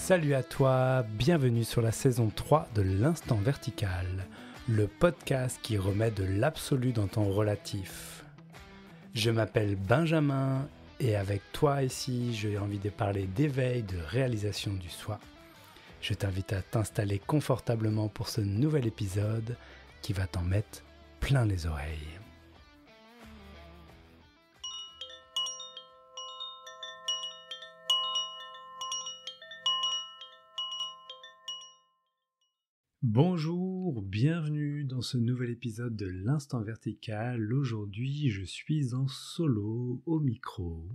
Salut à toi, bienvenue sur la saison 3 de l'Instant Vertical, le podcast qui remet de l'absolu dans ton relatif. Je m'appelle Benjamin et avec toi ici, j'ai envie de parler d'éveil, de réalisation du soi. Je t'invite à t'installer confortablement pour ce nouvel épisode qui va t'en mettre plein les oreilles. Bonjour, bienvenue dans ce nouvel épisode de l'Instant Vertical. Aujourd'hui, je suis en solo au micro.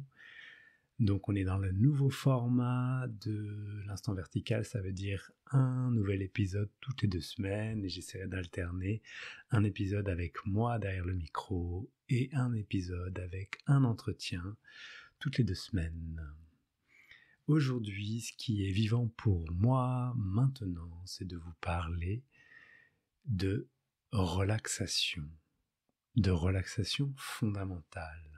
Donc on est dans le nouveau format de l'Instant Vertical, ça veut dire un nouvel épisode toutes les 2 semaines et j'essaierai d'alterner un épisode avec moi derrière le micro et un épisode avec un entretien toutes les 2 semaines. Aujourd'hui, ce qui est vivant pour moi maintenant, c'est de vous parler de relaxation fondamentale.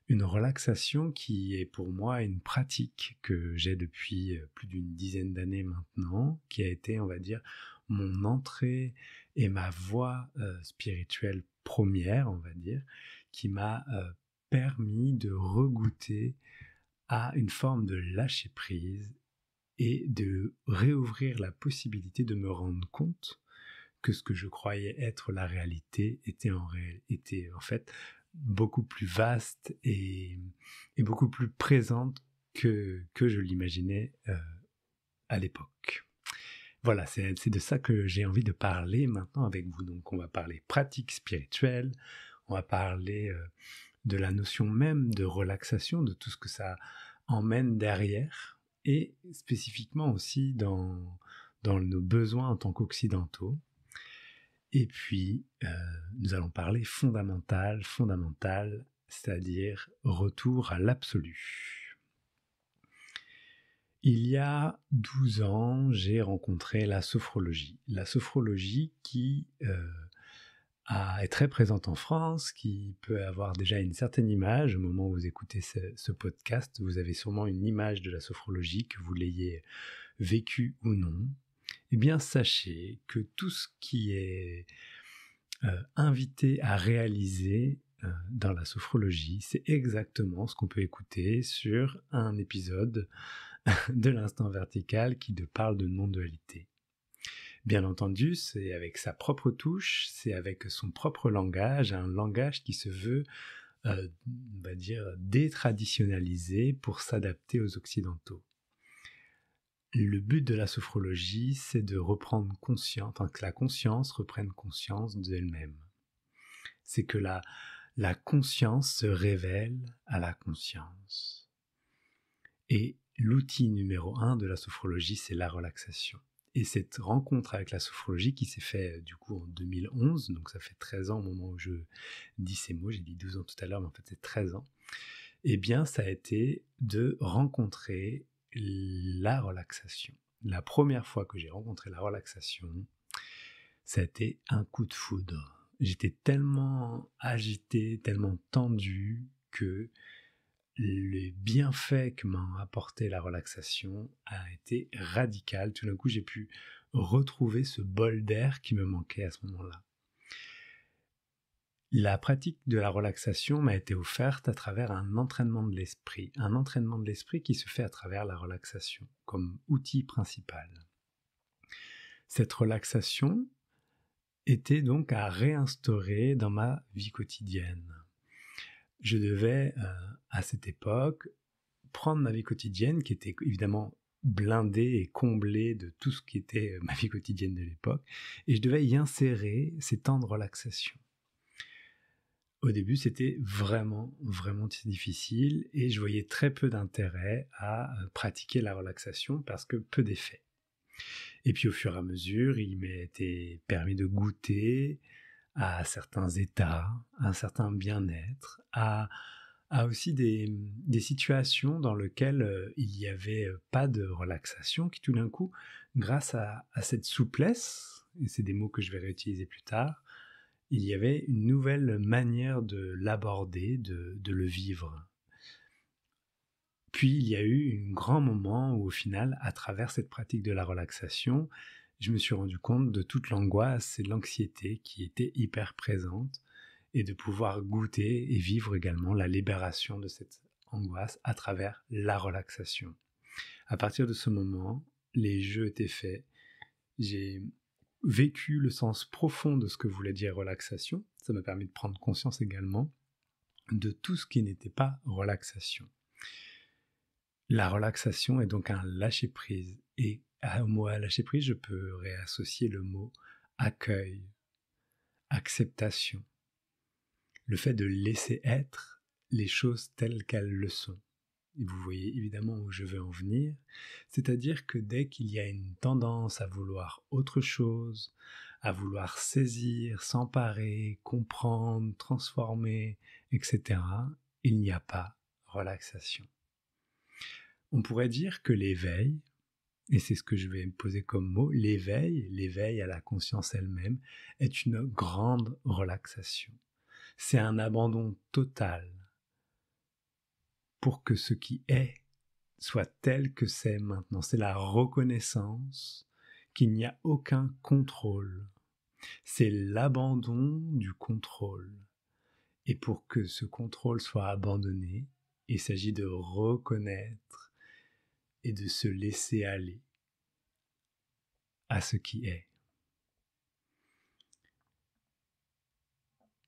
Une relaxation qui est pour moi une pratique que j'ai depuis plus d'une dizaine d'années maintenant, qui a été, on va dire, mon entrée et ma voie spirituelle première, on va dire, qui m'a permis de regoûter à une forme de lâcher prise et de réouvrir la possibilité de me rendre compte que ce que je croyais être la réalité était en fait beaucoup plus vaste et beaucoup plus présente que je l'imaginais à l'époque. Voilà, c'est de ça que j'ai envie de parler maintenant avec vous. Donc on va parler pratique spirituelle, on va parler de la notion même de relaxation, de tout ce que ça emmène derrière, et spécifiquement aussi dans nos besoins en tant qu'occidentaux. Et puis, nous allons parler fondamental, c'est-à-dire retour à l'absolu. Il y a 12 ans, j'ai rencontré la sophrologie. La sophrologie qui est très présente en France, qui peut avoir déjà une certaine image. Au moment où vous écoutez ce podcast, vous avez sûrement une image de la sophrologie, que vous l'ayez vécue ou non. Eh bien, sachez que tout ce qui est invité à réaliser dans la sophrologie, c'est exactement ce qu'on peut écouter sur un épisode de l'Instant Vertical qui parle de non-dualité. Bien entendu, c'est avec sa propre touche, c'est avec son propre langage, un langage qui se veut, on va dire, détraditionnalisé pour s'adapter aux occidentaux. Le but de la sophrologie, c'est de reprendre conscience, enfin que la conscience reprenne conscience d'elle-même. C'est que la conscience se révèle à la conscience. Et l'outil numéro 1 de la sophrologie, c'est la relaxation. Et cette rencontre avec la sophrologie qui s'est faite du coup en 2011, donc ça fait 13 ans au moment où je dis ces mots, j'ai dit 12 ans tout à l'heure, mais en fait c'est 13 ans, eh bien ça a été de rencontrer la relaxation. La première fois que j'ai rencontré la relaxation, ça a été un coup de foudre. J'étais tellement agité, tellement tendu que le bienfait que m'a apporté la relaxation a été radical. Tout d'un coup, j'ai pu retrouver ce bol d'air qui me manquait à ce moment-là. La pratique de la relaxation m'a été offerte à travers un entraînement de l'esprit qui se fait à travers la relaxation comme outil principal. Cette relaxation était donc à réinstaurer dans ma vie quotidienne. Je devais, à cette époque, prendre ma vie quotidienne, qui était évidemment blindée et comblée de tout ce qui était ma vie quotidienne de l'époque, et je devais y insérer ces temps de relaxation. Au début, c'était vraiment difficile, et je voyais très peu d'intérêt à pratiquer la relaxation parce que peu d'effets. Et puis au fur et à mesure, il m'a été permis de goûter à certains états, à un certain bien-être, à aussi des situations dans lesquelles il n'y avait pas de relaxation, qui tout d'un coup, grâce à cette souplesse, et c'est des mots que je vais réutiliser plus tard, il y avait une nouvelle manière de l'aborder, de le vivre. Puis il y a eu un grand moment où au final, à travers cette pratique de la relaxation, je me suis rendu compte de toute l'angoisse et de l'anxiété qui étaient hyper présentes et de pouvoir goûter et vivre également la libération de cette angoisse à travers la relaxation. À partir de ce moment, les jeux étaient faits. J'ai vécu le sens profond de ce que voulait dire relaxation. Ça m'a permis de prendre conscience également de tout ce qui n'était pas relaxation. La relaxation est donc un lâcher-prise. Et au mot lâcher-prise, je peux réassocier le mot accueil, acceptation. Le fait de laisser être les choses telles qu'elles le sont. Et vous voyez évidemment où je veux en venir, c'est-à-dire que dès qu'il y a une tendance à vouloir autre chose, à vouloir saisir, s'emparer, comprendre, transformer, etc., il n'y a pas relaxation. On pourrait dire que l'éveil, et c'est ce que je vais me poser comme mot, l'éveil à la conscience elle-même, est une grande relaxation. C'est un abandon total pour que ce qui est soit tel que c'est maintenant. C'est la reconnaissance qu'il n'y a aucun contrôle. C'est l'abandon du contrôle. Et pour que ce contrôle soit abandonné, il s'agit de reconnaître et de se laisser aller à ce qui est.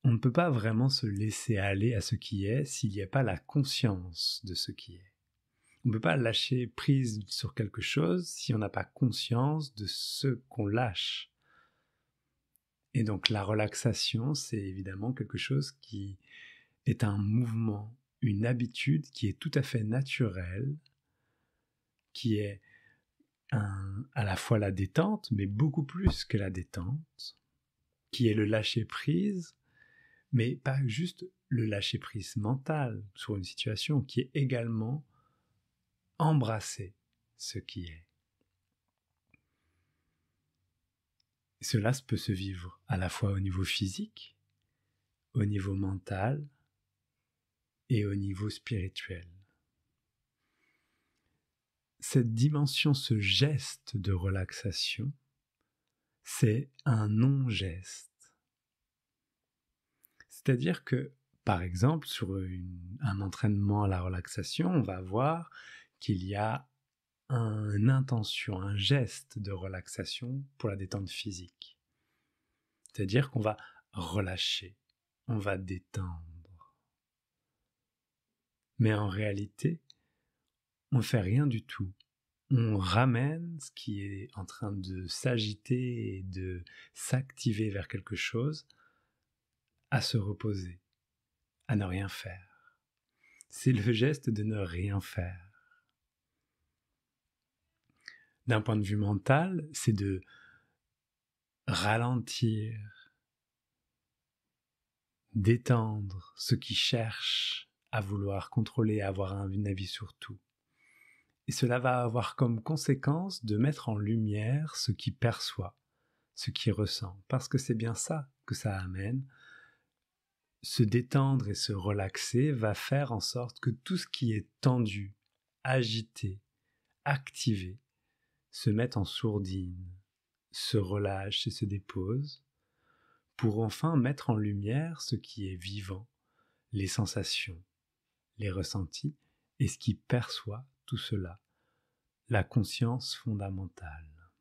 On ne peut pas vraiment se laisser aller à ce qui est s'il n'y a pas la conscience de ce qui est. On ne peut pas lâcher prise sur quelque chose si on n'a pas conscience de ce qu'on lâche. Et donc la relaxation, c'est évidemment quelque chose qui est un mouvement, une habitude qui est tout à fait naturelle, qui est à la fois la détente, mais beaucoup plus que la détente, qui est le lâcher-prise, mais pas juste le lâcher-prise mental sur une situation, qui est également embrasser ce qui est. Cela peut se vivre à la fois au niveau physique, au niveau mental et au niveau spirituel. Cette dimension, ce geste de relaxation, c'est un non-geste. C'est-à-dire que, par exemple, sur un entraînement à la relaxation, on va voir qu'il y a une intention, un geste de relaxation pour la détente physique. C'est-à-dire qu'on va relâcher, on va détendre. Mais en réalité, on ne fait rien du tout. On ramène ce qui est en train de s'agiter et de s'activer vers quelque chose à se reposer, à ne rien faire. C'est le geste de ne rien faire. D'un point de vue mental, c'est de ralentir, d'étendre ce qui cherche à vouloir contrôler, à avoir un avis sur tout. Et cela va avoir comme conséquence de mettre en lumière ce qui perçoit, ce qui ressent, parce que c'est bien ça que ça amène. Se détendre et se relaxer va faire en sorte que tout ce qui est tendu, agité, activé, se mette en sourdine, se relâche et se dépose, pour enfin mettre en lumière ce qui est vivant, les sensations, les ressentis, et ce qui perçoit tout cela, la conscience fondamentale.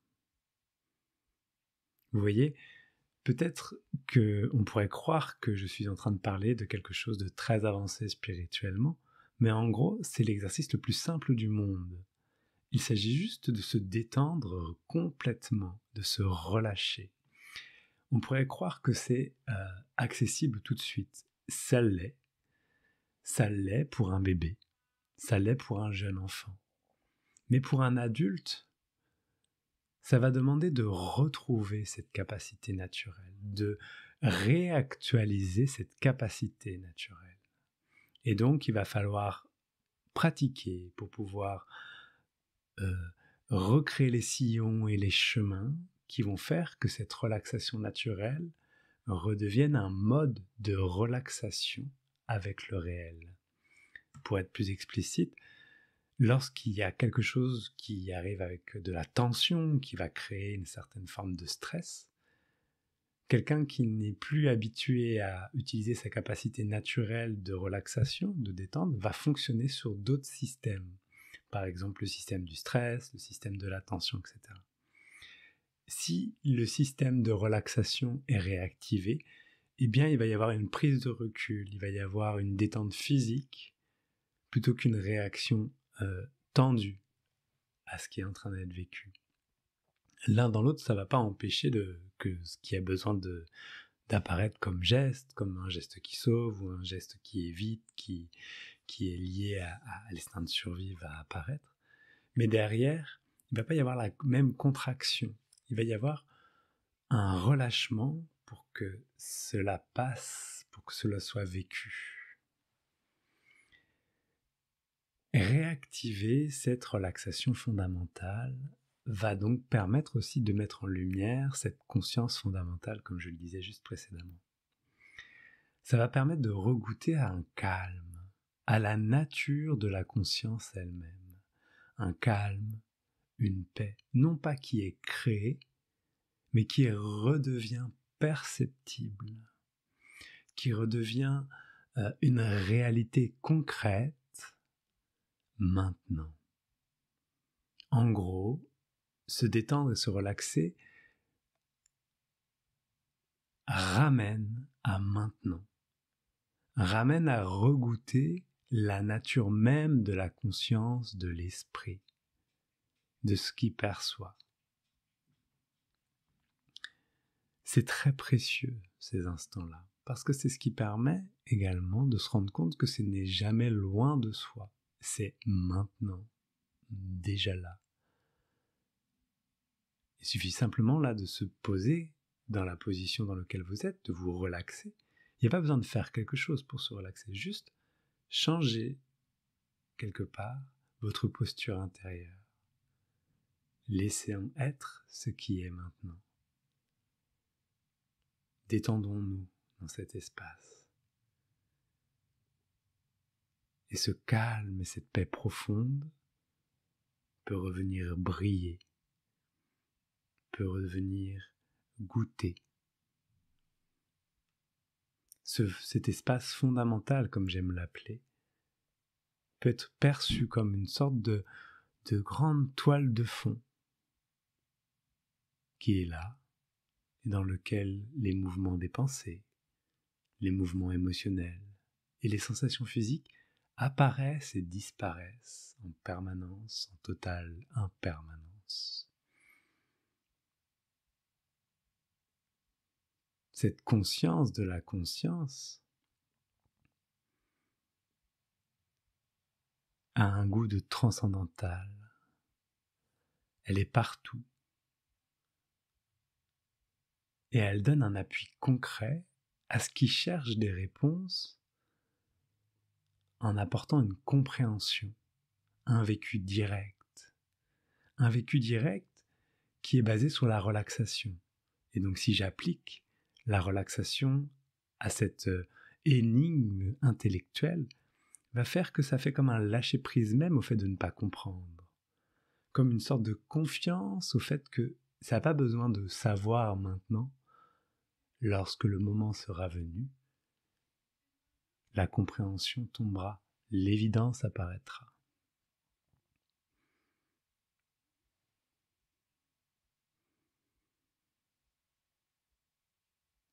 Vous voyez, peut-être qu'on pourrait croire que je suis en train de parler de quelque chose de très avancé spirituellement, mais en gros, c'est l'exercice le plus simple du monde. Il s'agit juste de se détendre complètement, de se relâcher. On pourrait croire que c'est accessible tout de suite. Ça l'est. Ça l'est pour un bébé. Ça l'est pour un jeune enfant. Mais pour un adulte, ça va demander de retrouver cette capacité naturelle, de réactualiser cette capacité naturelle. Et donc, il va falloir pratiquer pour pouvoir recréer les sillons et les chemins qui vont faire que cette relaxation naturelle redevienne un mode de relaxation avec le réel. Pour être plus explicite, Lorsqu'il y a quelque chose qui arrive avec de la tension, qui va créer une certaine forme de stress, quelqu'un qui n'est plus habitué à utiliser sa capacité naturelle de relaxation, de détente, va fonctionner sur d'autres systèmes. Par exemple, le système du stress, le système de l'attention, etc. Si le système de relaxation est réactivé, eh bien, il va y avoir une prise de recul, il va y avoir une détente physique, plutôt qu'une réaction tendue à ce qui est en train d'être vécu. L'un dans l'autre, ça ne va pas empêcher que ce qui a besoin d'apparaître comme geste, comme un geste qui sauve ou un geste qui évite, qui est lié à l'instinct de survie va apparaître. Mais derrière, il ne va pas y avoir la même contraction. Il va y avoir un relâchement pour que cela passe, pour que cela soit vécu. Réactiver cette relaxation fondamentale va donc permettre aussi de mettre en lumière cette conscience fondamentale, comme je le disais juste précédemment. Ça va permettre de regoûter à un calme, à la nature de la conscience elle-même. Un calme, une paix, non pas qui est créé, mais qui redevient perceptible, qui redevient une réalité concrète maintenant. En gros, se détendre et se relaxer ramène à maintenant, ramène à regoûter la nature même de la conscience, de l'esprit, de ce qui perçoit. C'est très précieux, ces instants-là, parce que c'est ce qui permet également de se rendre compte que ce n'est jamais loin de soi, c'est maintenant, déjà là. Il suffit simplement là de se poser dans la position dans laquelle vous êtes, de vous relaxer. Il n'y a pas besoin de faire quelque chose pour se relaxer, juste changer quelque part votre posture intérieure. Laissez être ce qui est maintenant. Détendons-nous dans cet espace. Et ce calme et cette paix profonde peut revenir briller, peut revenir goûter. Cet espace fondamental, comme j'aime l'appeler, peut être perçu comme une sorte de grande toile de fond qui est là et dans lequel les mouvements des pensées, les mouvements émotionnels et les sensations physiques apparaissent et disparaissent en permanence, en totale impermanence. Cette conscience de la conscience a un goût de transcendantal. Elle est partout. Et elle donne un appui concret à ce qui cherche des réponses en apportant une compréhension, un vécu direct. Un vécu direct qui est basé sur la relaxation. Et donc si j'applique la relaxation à cette énigme intellectuelle, va faire que ça fait comme un lâcher-prise même au fait de ne pas comprendre. Comme une sorte de confiance au fait que ça n'a pas besoin de savoir maintenant. Lorsque le moment sera venu, la compréhension tombera, l'évidence apparaîtra.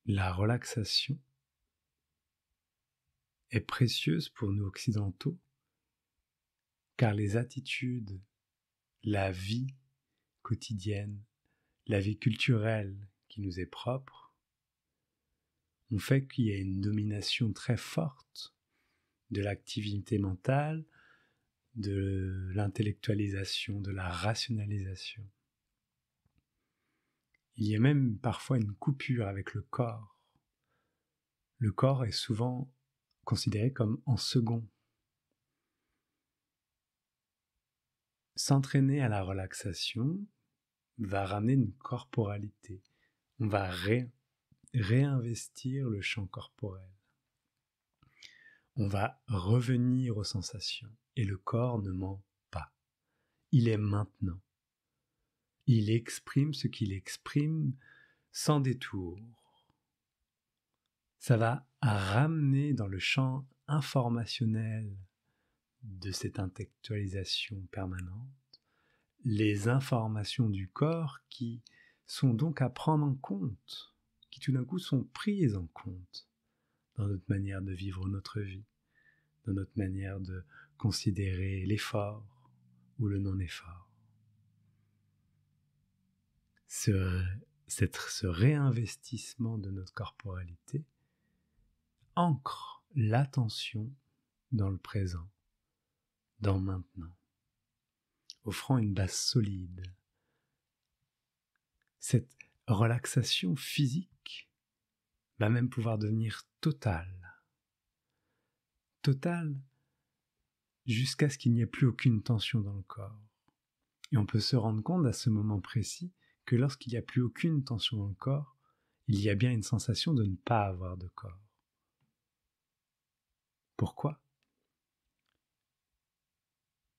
La relaxation est précieuse pour nous occidentaux, car les attitudes, la vie quotidienne, la vie culturelle qui nous est propre, ont fait qu'il y a une domination très forte de l'activité mentale, de l'intellectualisation, de la rationalisation. Il y a même parfois une coupure avec le corps. Le corps est souvent considéré comme en second. S'entraîner à la relaxation va ramener une corporalité. On va réinvestir le champ corporel. On va revenir aux sensations et le corps ne ment pas. il est maintenant. Il exprime ce qu'il exprime sans détour. Ça va ramener dans le champ informationnel de cette intellectualisation permanente les informations du corps qui sont donc à prendre en compte, qui tout d'un coup sont prises en compte dans notre manière de vivre notre vie, dans notre manière de considérer l'effort ou le non-effort. Ce réinvestissement de notre corporalité ancre l'attention dans le présent, dans maintenant, offrant une base solide. Cette relaxation physique va même pouvoir devenir totale. Totale jusqu'à ce qu'il n'y ait plus aucune tension dans le corps. Et on peut se rendre compte à ce moment précis que lorsqu'il n'y a plus aucune tension dans le corps, il y a bien une sensation de ne pas avoir de corps. Pourquoi ?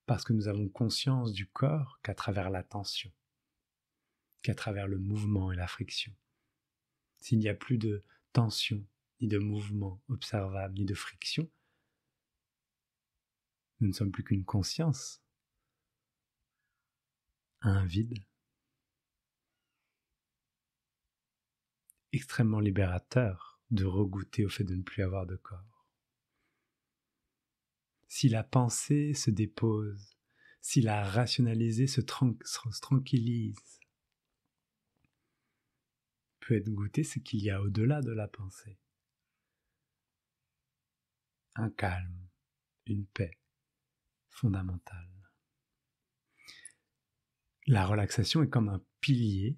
Parce que nous avons conscience du corps qu'à travers la tension, qu'à travers le mouvement et la friction. S'il n'y a plus de tension, ni de mouvement observable, ni de friction, nous ne sommes plus qu'une conscience, un vide, extrêmement libérateur de regoûter au fait de ne plus avoir de corps. Si la pensée se dépose, si la rationalisée se tranquillise, peut être goûté ce qu'il y a au-delà de la pensée. Un calme, une paix fondamentale. La relaxation est comme un pilier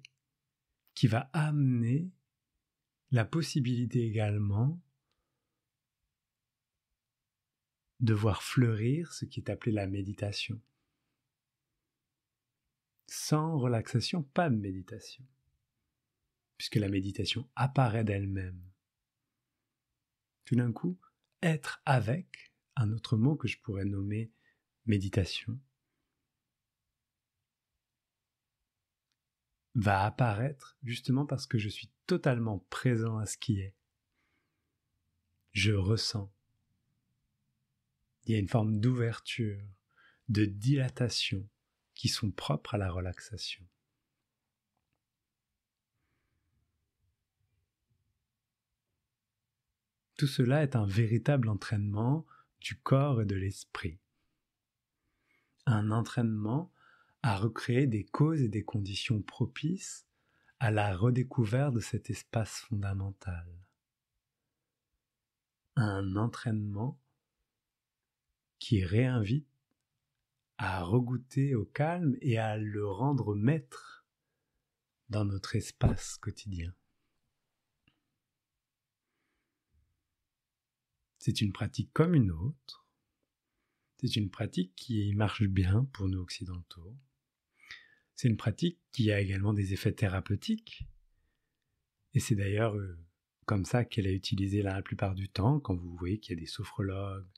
qui va amener la possibilité également de voir fleurir ce qui est appelé la méditation. Sans relaxation, pas de méditation, puisque la méditation apparaît d'elle-même. Tout d'un coup, être avec, un autre mot que je pourrais nommer méditation, va apparaître justement parce que je suis totalement présent à ce qui est. Je ressens. Il y a une forme d'ouverture, de dilatation qui sont propres à la relaxation. Tout cela est un véritable entraînement du corps et de l'esprit. Un entraînement à recréer des causes et des conditions propices à la redécouverte de cet espace fondamental. Un entraînement qui réinvite à regoûter au calme et à le rendre maître dans notre espace quotidien. C'est une pratique comme une autre. C'est une pratique qui marche bien pour nous occidentaux. C'est une pratique qui a également des effets thérapeutiques. Et c'est d'ailleurs comme ça qu'elle est utilisée la plupart du temps, quand vous voyez qu'il y a des sophrologues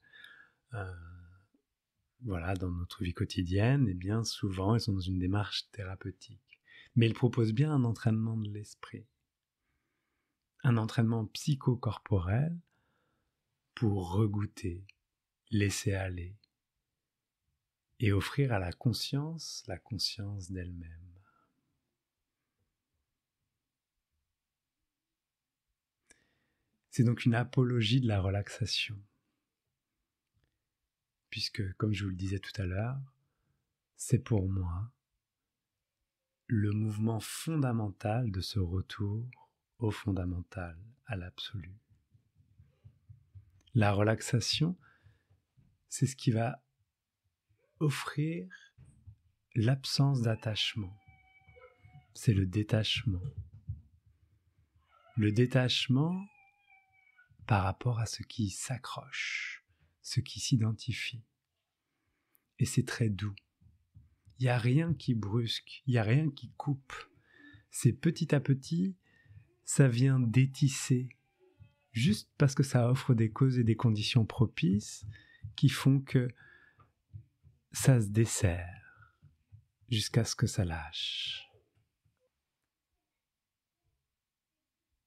dans notre vie quotidienne, et bien souvent ils sont dans une démarche thérapeutique. Mais ils proposent bien un entraînement de l'esprit. Un entraînement psychocorporel pour regoûter, laisser aller et offrir à la conscience d'elle-même. C'est donc une apologie de la relaxation, puisque, comme je vous le disais tout à l'heure, c'est pour moi le mouvement fondamental de ce retour au fondamental, à l'absolu. La relaxation, c'est ce qui va offrir l'absence d'attachement. C'est le détachement. Le détachement par rapport à ce qui s'accroche, ce qui s'identifie. Et c'est très doux. Il n'y a rien qui brusque, il n'y a rien qui coupe. C'est petit à petit, ça vient détisser, juste parce que ça offre des causes et des conditions propices qui font que ça se dessert. jusqu'à ce que ça lâche.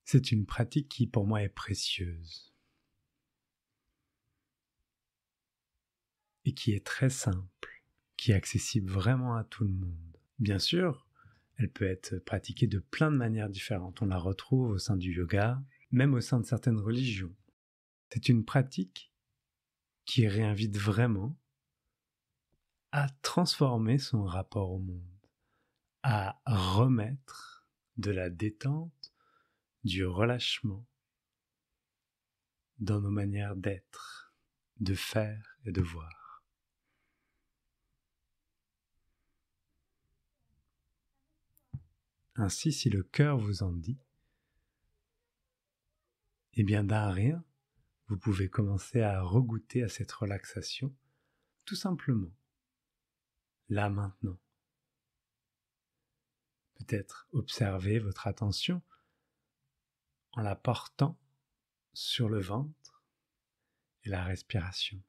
C'est une pratique qui pour moi est précieuse et qui est très simple, qui est accessible vraiment à tout le monde. Bien sûr, elle peut être pratiquée de plein de manières différentes. On la retrouve au sein du yoga, même au sein de certaines religions. C'est une pratique qui réinvite vraiment à transformer son rapport au monde, à remettre de la détente, du relâchement dans nos manières d'être, de faire et de voir. Ainsi, si le cœur vous en dit, eh bien d'un rien, vous pouvez commencer à regoûter à cette relaxation, tout simplement, là maintenant. Peut-être observer votre attention en la portant sur le ventre et la respiration.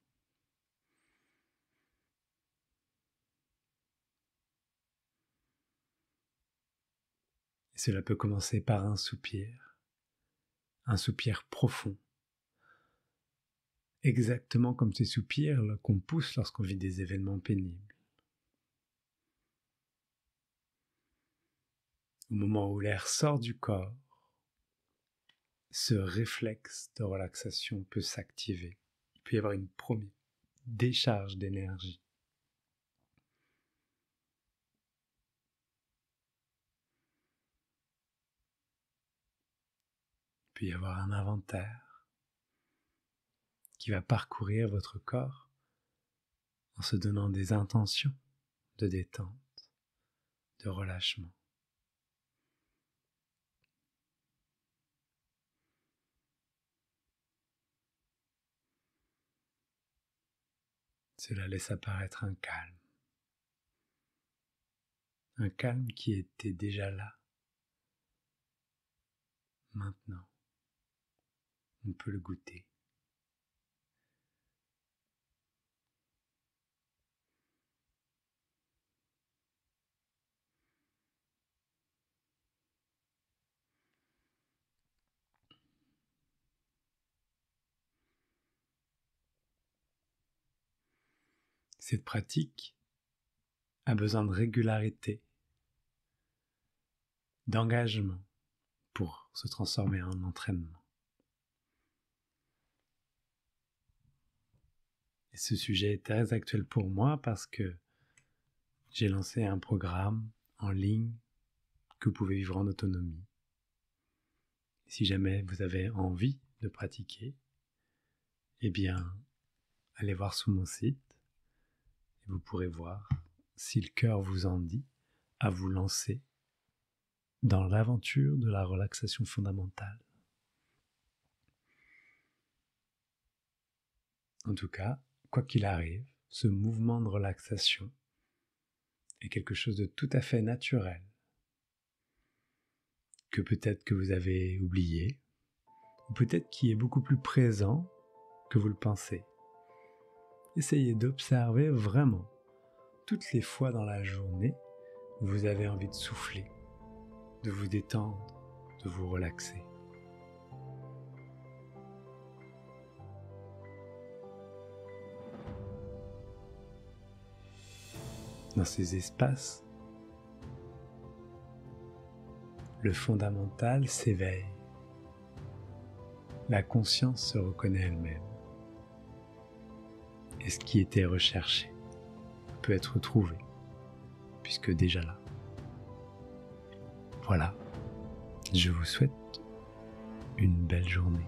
Et cela peut commencer par un soupir profond, exactement comme ces soupirs qu'on pousse lorsqu'on vit des événements pénibles. Au moment où l'air sort du corps, ce réflexe de relaxation peut s'activer. Il peut y avoir une première décharge d'énergie. Il peut y avoir un inventaire qui va parcourir votre corps en se donnant des intentions de détente, de relâchement. Cela laisse apparaître un calme qui était déjà là. Maintenant, on peut le goûter. Cette pratique a besoin de régularité, d'engagement pour se transformer en entraînement. Et ce sujet est très actuel pour moi parce que j'ai lancé un programme en ligne que vous pouvez vivre en autonomie. Si jamais vous avez envie de pratiquer, eh bien, allez voir sur mon site et vous pourrez voir si le cœur vous en dit à vous lancer dans l'aventure de la relaxation fondamentale. En tout cas, quoi qu'il arrive, ce mouvement de relaxation est quelque chose de tout à fait naturel, que peut-être que vous avez oublié, ou peut-être qui est beaucoup plus présent que vous le pensez. Essayez d'observer vraiment toutes les fois dans la journée où vous avez envie de souffler, de vous détendre, de vous relaxer. Dans ces espaces, le fondamental s'éveille. La conscience se reconnaît elle-même. Et ce qui était recherché peut être trouvé, puisque déjà là. Voilà, je vous souhaite une belle journée.